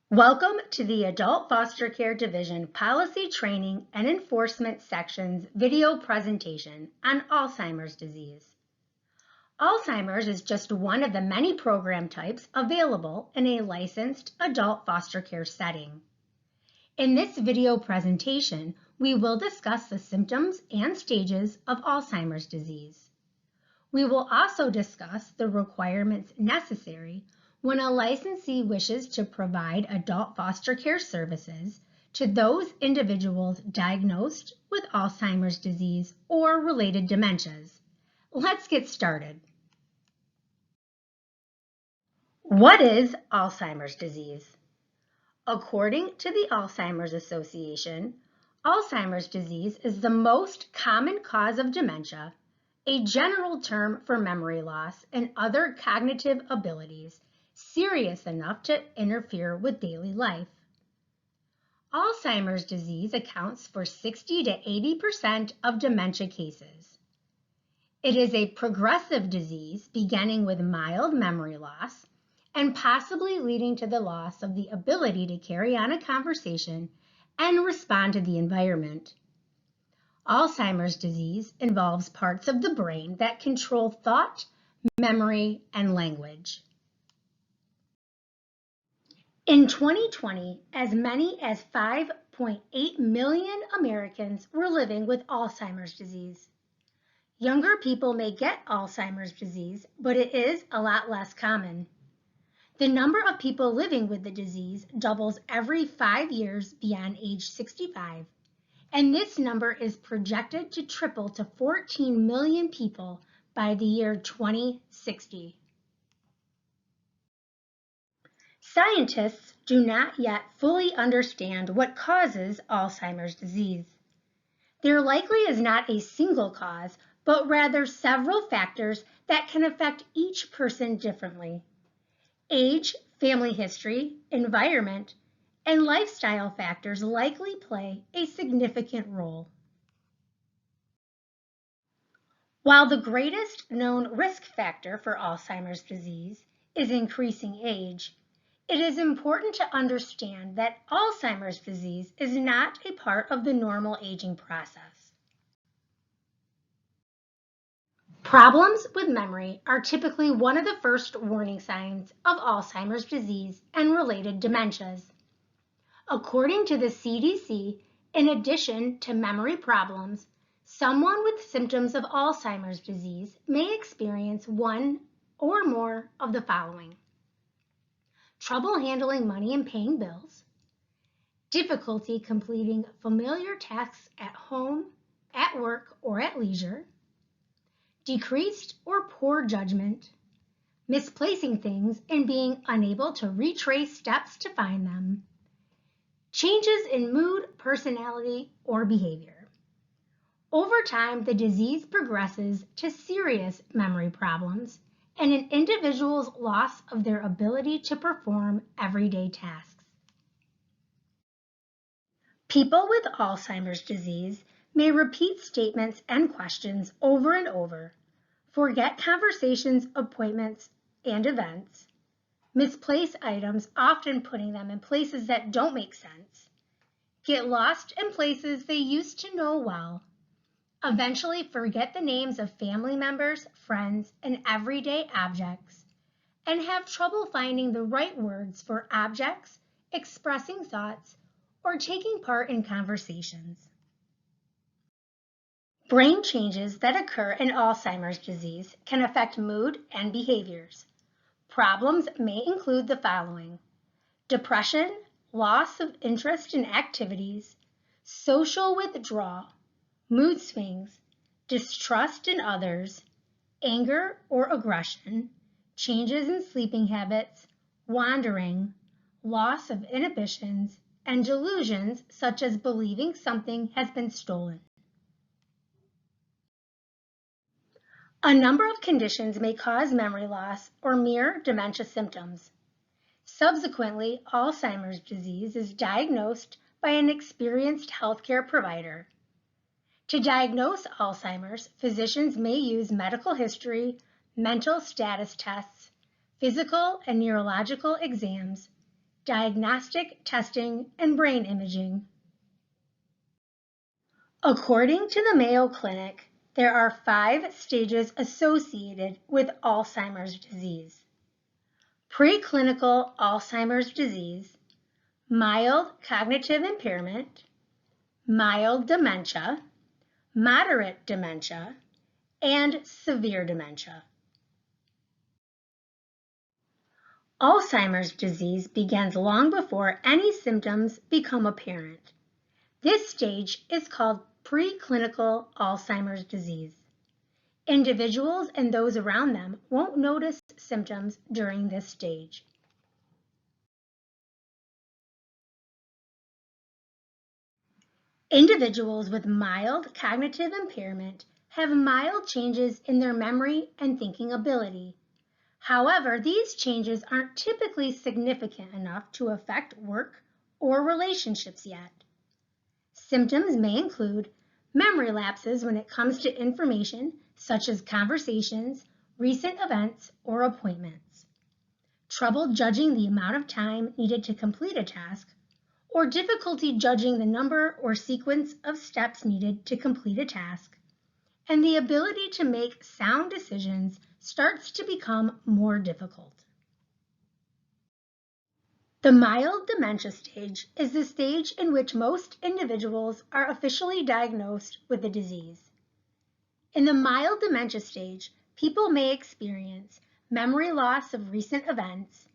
Welcome to the Adult Foster Care Division Policy Training and Enforcement Section's video presentation on Alzheimer's disease. Alzheimer's is just one of the many program types available in a licensed adult foster care setting. In this video presentation, we will discuss the symptoms and stages of Alzheimer's disease. We will also discuss the requirements necessary when a licensee wishes to provide adult foster care services to those individuals diagnosed with Alzheimer's disease or related dementias. Let's get started. What is Alzheimer's disease? According to the Alzheimer's Association, Alzheimer's disease is the most common cause of dementia, a general term for memory loss and other cognitive abilities serious enough to interfere with daily life. Alzheimer's disease accounts for 60 to 80% of dementia cases. It is a progressive disease beginning with mild memory loss and possibly leading to the loss of the ability to carry on a conversation and respond to the environment. Alzheimer's disease involves parts of the brain that control thought, memory, and language. In 2020, as many as 5.8 million Americans were living with Alzheimer's disease. Younger people may get Alzheimer's disease, but it is a lot less common. The number of people living with the disease doubles every 5 years beyond age 65, and this number is projected to triple to 14 million people by the year 2060. Scientists do not yet fully understand what causes Alzheimer's disease. There likely is not a single cause, but rather several factors that can affect each person differently. Age, family history, environment, and lifestyle factors likely play a significant role. While the greatest known risk factor for Alzheimer's disease is increasing age, it is important to understand that Alzheimer's disease is not a part of the normal aging process. Problems with memory are typically one of the first warning signs of Alzheimer's disease and related dementias. According to the CDC, in addition to memory problems, someone with symptoms of Alzheimer's disease may experience one or more of the following: trouble handling money and paying bills, difficulty completing familiar tasks at home, at work, or at leisure, decreased or poor judgment, misplacing things and being unable to retrace steps to find them, changes in mood, personality, or behavior. Over time, the disease progresses to serious memory problems and an individual's loss of their ability to perform everyday tasks. People with Alzheimer's disease may repeat statements and questions over and over, forget conversations, appointments, and events, misplace items, often putting them in places that don't make sense, get lost in places they used to know well, eventually forget the names of family members, friends, and everyday objects, and have trouble finding the right words for objects, expressing thoughts, or taking part in conversations. Brain changes that occur in Alzheimer's disease can affect mood and behaviors. Problems may include the following: depression, loss of interest in activities, social withdrawal, mood swings, distrust in others, anger or aggression, changes in sleeping habits, wandering, loss of inhibitions, and delusions such as believing something has been stolen. A number of conditions may cause memory loss or mirror dementia symptoms. Subsequently, Alzheimer's disease is diagnosed by an experienced healthcare provider. To diagnose Alzheimer's, physicians may use medical history, mental status tests, physical and neurological exams, diagnostic testing, and brain imaging. According to the Mayo Clinic, there are 5 stages associated with Alzheimer's disease: preclinical Alzheimer's disease, mild cognitive impairment, mild dementia, moderate dementia, and severe dementia. Alzheimer's disease begins long before any symptoms become apparent. This stage is called preclinical Alzheimer's disease. Individuals and those around them won't notice symptoms during this stage. Individuals with mild cognitive impairment have mild changes in their memory and thinking ability. However, these changes aren't typically significant enough to affect work or relationships yet. Symptoms may include memory lapses when it comes to information such as conversations, recent events, or appointments, trouble judging the amount of time needed to complete a task, or difficulty judging the number or sequence of steps needed to complete a task, and the ability to make sound decisions starts to become more difficult. The mild dementia stage is the stage in which most individuals are officially diagnosed with the disease. In the mild dementia stage, people may experience memory loss of recent events,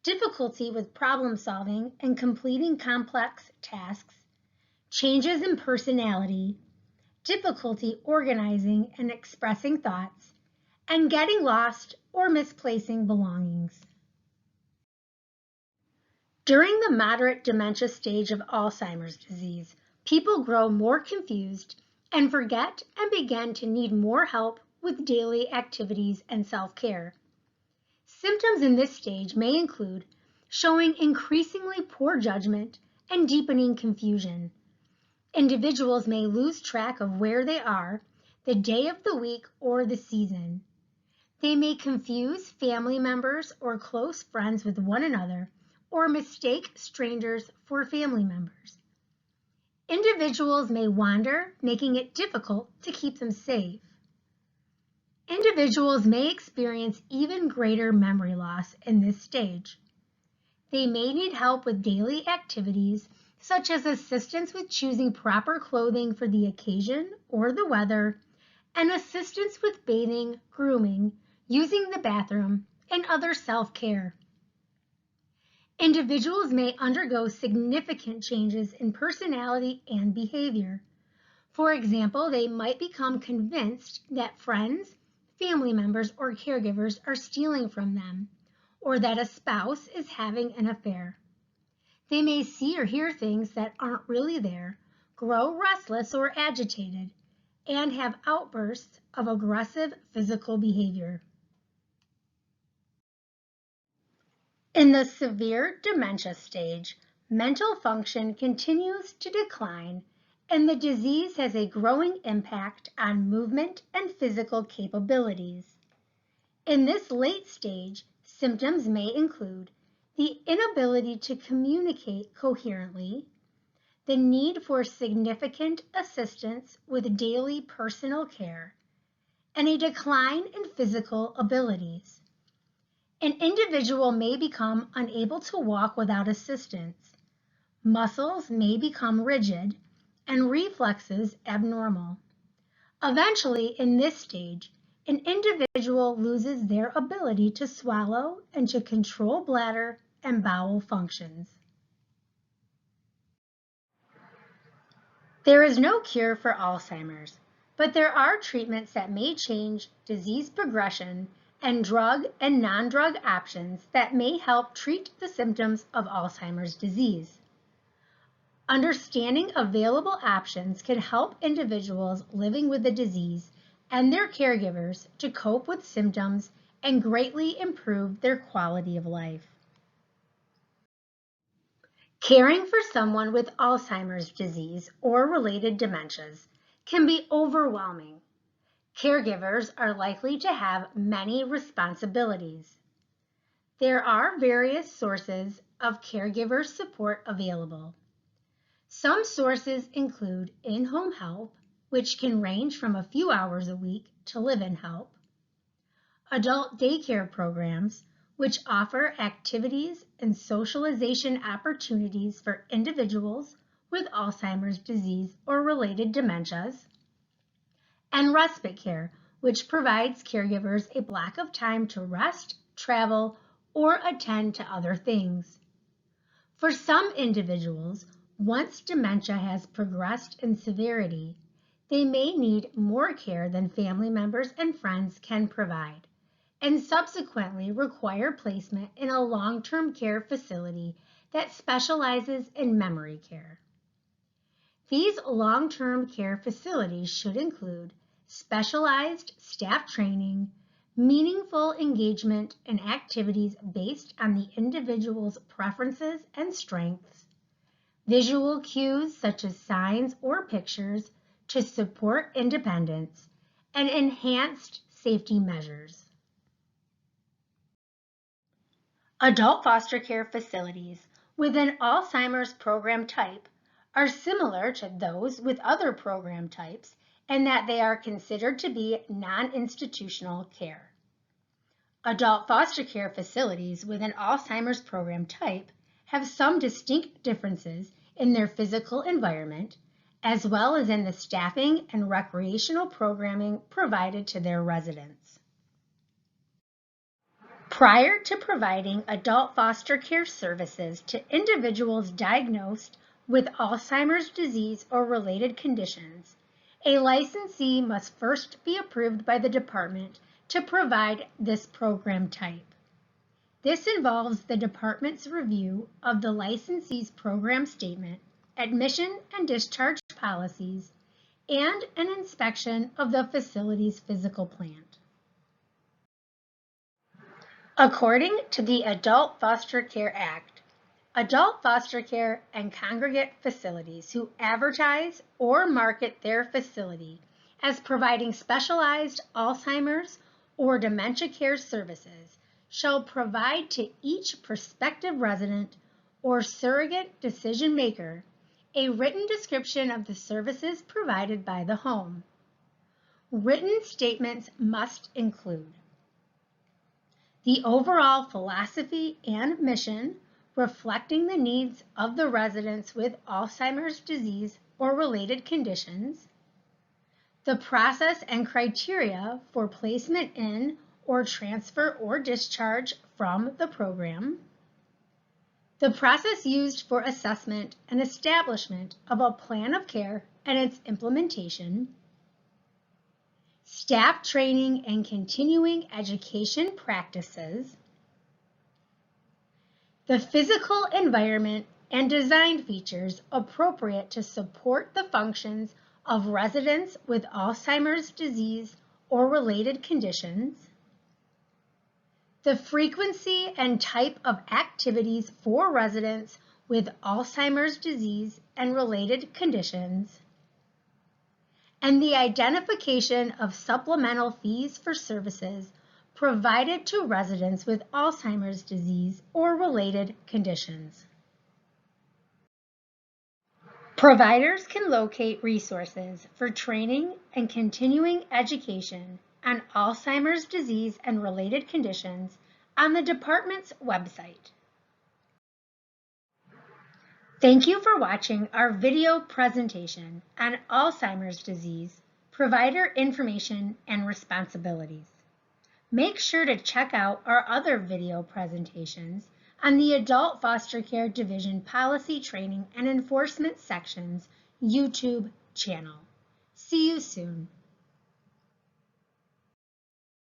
difficulty with problem solving and completing complex tasks, changes in personality, difficulty organizing and expressing thoughts, and getting lost or misplacing belongings. During the moderate dementia stage of Alzheimer's disease, people grow more confused and forget and begin to need more help with daily activities and self-care. Symptoms in this stage may include showing increasingly poor judgment and deepening confusion. Individuals may lose track of where they are, the day of the week, or the season. They may confuse family members or close friends with one another, or mistake strangers for family members. Individuals may wander, making it difficult to keep them safe. Individuals may experience even greater memory loss in this stage. They may need help with daily activities, such as assistance with choosing proper clothing for the occasion or the weather, and assistance with bathing, grooming, using the bathroom, and other self-care. Individuals may undergo significant changes in personality and behavior. For example, they might become convinced that friends, family members, or caregivers are stealing from them, or that a spouse is having an affair. They may see or hear things that aren't really there, grow restless or agitated, and have outbursts of aggressive physical behavior. In the severe dementia stage, mental function continues to decline, and the disease has a growing impact on movement and physical capabilities. In this late stage, symptoms may include the inability to communicate coherently, the need for significant assistance with daily personal care, and a decline in physical abilities. An individual may become unable to walk without assistance. Muscles may become rigid and reflexes abnormal. Eventually, in this stage, an individual loses their ability to swallow and to control bladder and bowel functions. There is no cure for Alzheimer's, but there are treatments that may change disease progression and drug and non-drug options that may help treat the symptoms of Alzheimer's disease. Understanding available options can help individuals living with the disease and their caregivers to cope with symptoms and greatly improve their quality of life. Caring for someone with Alzheimer's disease or related dementias can be overwhelming. Caregivers are likely to have many responsibilities. There are various sources of caregiver support available. Some sources include in-home help, which can range from a few hours a week to live-in help, adult daycare programs, which offer activities and socialization opportunities for individuals with Alzheimer's disease or related dementias, and respite care, which provides caregivers a block of time to rest, travel, or attend to other things. For some individuals, once dementia has progressed in severity, they may need more care than family members and friends can provide, and subsequently require placement in a long-term care facility that specializes in memory care. These long-term care facilities should include specialized staff training, meaningful engagement and activities based on the individual's preferences and strengths, visual cues such as signs or pictures to support independence, and enhanced safety measures. Adult foster care facilities with an Alzheimer's program type are similar to those with other program types in that they are considered to be non-institutional care. Adult foster care facilities with an Alzheimer's program type have some distinct differences in their physical environment, as well as in the staffing and recreational programming provided to their residents. Prior to providing adult foster care services to individuals diagnosed with Alzheimer's disease or related conditions, a licensee must first be approved by the department to provide this program type. This involves the department's review of the licensee's program statement, admission and discharge policies, and an inspection of the facility's physical plant. According to the Adult Foster Care Act, adult foster care and congregate facilities who advertise or market their facility as providing specialized Alzheimer's or dementia care services shall provide to each prospective resident or surrogate decision maker a written description of the services provided by the home. Written statements must include the overall philosophy and mission reflecting the needs of the residents with Alzheimer's disease or related conditions, the process and criteria for placement in or transfer or discharge from the program, the process used for assessment and establishment of a plan of care and its implementation, staff training and continuing education practices, the physical environment and design features appropriate to support the functions of residents with Alzheimer's disease or related conditions, the frequency and type of activities for residents with Alzheimer's disease and related conditions, and the identification of supplemental fees for services provided to residents with Alzheimer's disease or related conditions. Providers can locate resources for training and continuing education on Alzheimer's disease and related conditions on the department's website. Thank you for watching our video presentation on Alzheimer's disease, provider information and responsibilities. Make sure to check out our other video presentations on the Adult Foster Care Division Policy Training and Enforcement Section's YouTube channel. See you soon.